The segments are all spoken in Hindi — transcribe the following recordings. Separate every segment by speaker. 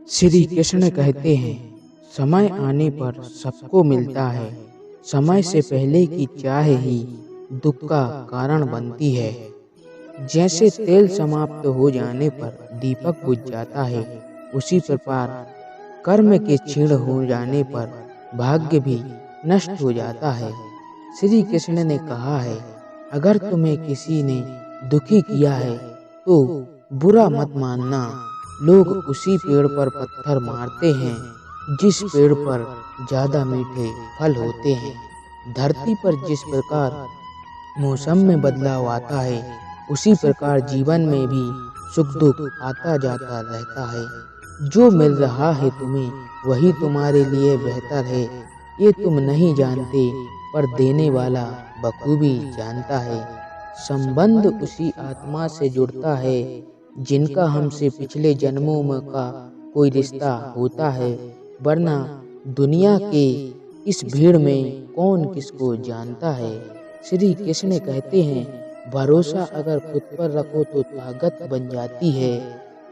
Speaker 1: श्री कृष्ण कहते हैं, समय आने पर सबको मिलता है। समय से पहले की चाह ही दुख का कारण बनती है। जैसे तेल समाप्त हो जाने पर दीपक बुझ जाता है, उसी प्रकार कर्म के क्षीण हो जाने पर भाग्य भी नष्ट हो जाता है। श्री कृष्ण ने कहा है, अगर तुम्हें किसी ने दुखी किया है तो बुरा मत मानना। लोग उसी पेड़ पर पत्थर मारते हैं जिस पेड़ पर ज्यादा मीठे फल होते हैं। धरती पर जिस प्रकार मौसम में बदलाव आता है, उसी प्रकार जीवन में भी सुख दुख आता जाता रहता है। जो मिल रहा है तुम्हें, वही तुम्हारे लिए बेहतर है। ये तुम नहीं जानते, पर देने वाला बखूबी जानता है। संबंध उसी आत्मा से जुड़ता है जिनका हमसे पिछले जन्मों में का कोई रिश्ता होता है, वरना दुनिया के इस भीड़ में कौन किसको जानता है। श्री कृष्ण कहते हैं, भरोसा अगर खुद पर रखो तो ताकत बन जाती है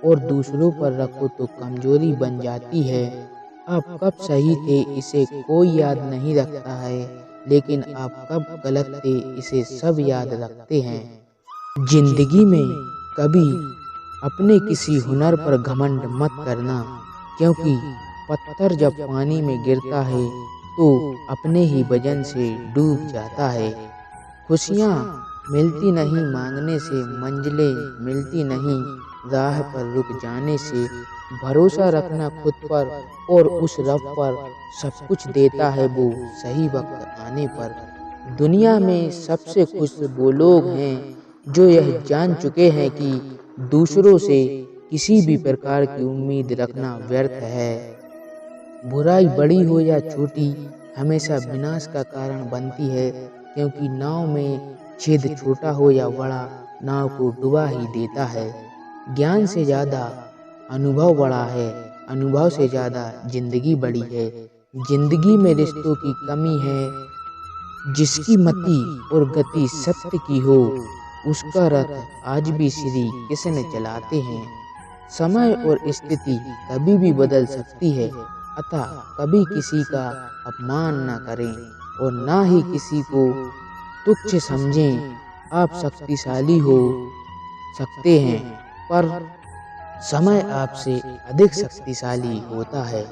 Speaker 1: और दूसरों पर रखो तो कमजोरी बन जाती है। आप कब सही थे इसे कोई याद नहीं रखता है, लेकिन आप कब गलत थे इसे सब याद रखते हैं। जिंदगी में कभी अपने किसी हुनर पर घमंड मत करना, क्योंकि पत्थर जब पानी में गिरता है तो अपने ही वजन से डूब जाता है। खुशियाँ मिलती नहीं मांगने से, मंजिलें मिलती नहीं राह पर रुक जाने से। भरोसा रखना खुद पर और उस रब पर सब कुछ देता है वो सही वक्त आने पर। दुनिया में सबसे खुश वो लोग हैं जो यह जान चुके हैं कि दूसरों से किसी भी प्रकार की उम्मीद रखना व्यर्थ है। बुराई बड़ी हो या छोटी, हमेशा विनाश का कारण बनती है, क्योंकि नाव में छेद छोटा हो या बड़ा, नाव को डुबा ही देता है। ज्ञान से ज्यादा अनुभव बड़ा है, अनुभव से ज्यादा जिंदगी बड़ी है। जिंदगी में रिश्तों की कमी है, जिसकी मति और गति सत्य की हो, उसका रथ आज भी श्री कृष्ण चलाते हैं। समय और स्थिति कभी भी बदल सकती है, अतः कभी किसी का अपमान न करें और ना ही किसी को तुच्छ समझें। आप शक्तिशाली हो सकते हैं, पर समय आपसे अधिक शक्तिशाली होता है।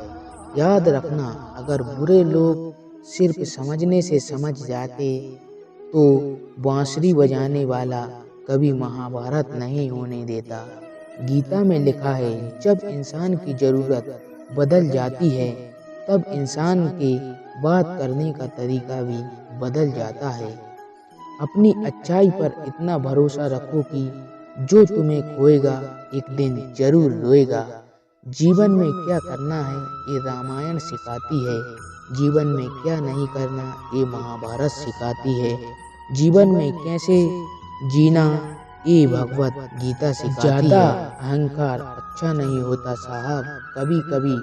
Speaker 1: याद रखना, अगर बुरे लोग सिर्फ समझने से समझ जाते तो बांसुरी बजाने वाला कभी महाभारत नहीं होने देता। गीता में लिखा है, जब इंसान की जरूरत बदल जाती है तब इंसान के बात करने का तरीका भी बदल जाता है। अपनी अच्छाई पर इतना भरोसा रखो कि जो तुम्हें खोएगा एक दिन जरूर रोएगा। जीवन में क्या करना है ये रामायण सिखाती है, जीवन में क्या नहीं करना ये महाभारत सिखाती है। जीवन में कैसे जीना ये भगवत गीता सिखाती है। ज्यादा अहंकार अच्छा नहीं होता साहब, कभी कभी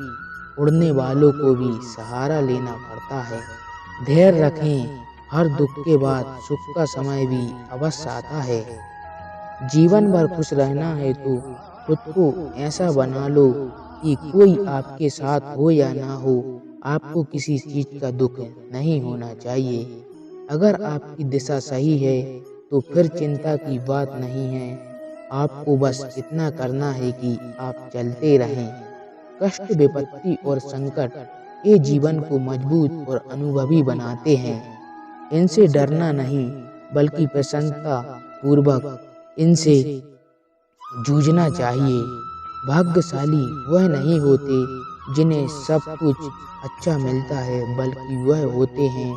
Speaker 1: उड़ने वालों को भी सहारा लेना पड़ता है। धैर्य रखें, हर दुख के बाद सुख का समय भी अवश्य आता है। जीवन भर खुश रहना है तो खुद को ऐसा बना लो कि कोई आपके साथ हो या ना हो, आपको किसी चीज का दुख नहीं होना चाहिए। अगर आपकी दिशा सही है तो फिर चिंता की बात नहीं है। आपको बस इतना करना है कि आप चलते रहें। कष्ट, विपत्ति और संकट ये जीवन को मजबूत और अनुभवी बनाते हैं। इनसे डरना नहीं, बल्कि प्रसन्नता पूर्वक इनसे जूझना चाहिए। भाग्यशाली वह नहीं होते जिन्हें सब कुछ अच्छा मिलता है, बल्कि वह होते हैं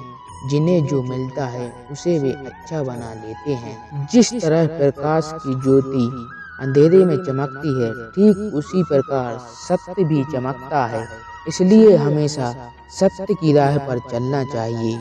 Speaker 1: जिन्हें जो मिलता है उसे वे अच्छा बना लेते हैं। जिस तरह प्रकाश की ज्योति अंधेरे में चमकती है, ठीक उसी प्रकार सत्य भी चमकता है। इसलिए हमेशा सत्य की राह पर चलना चाहिए।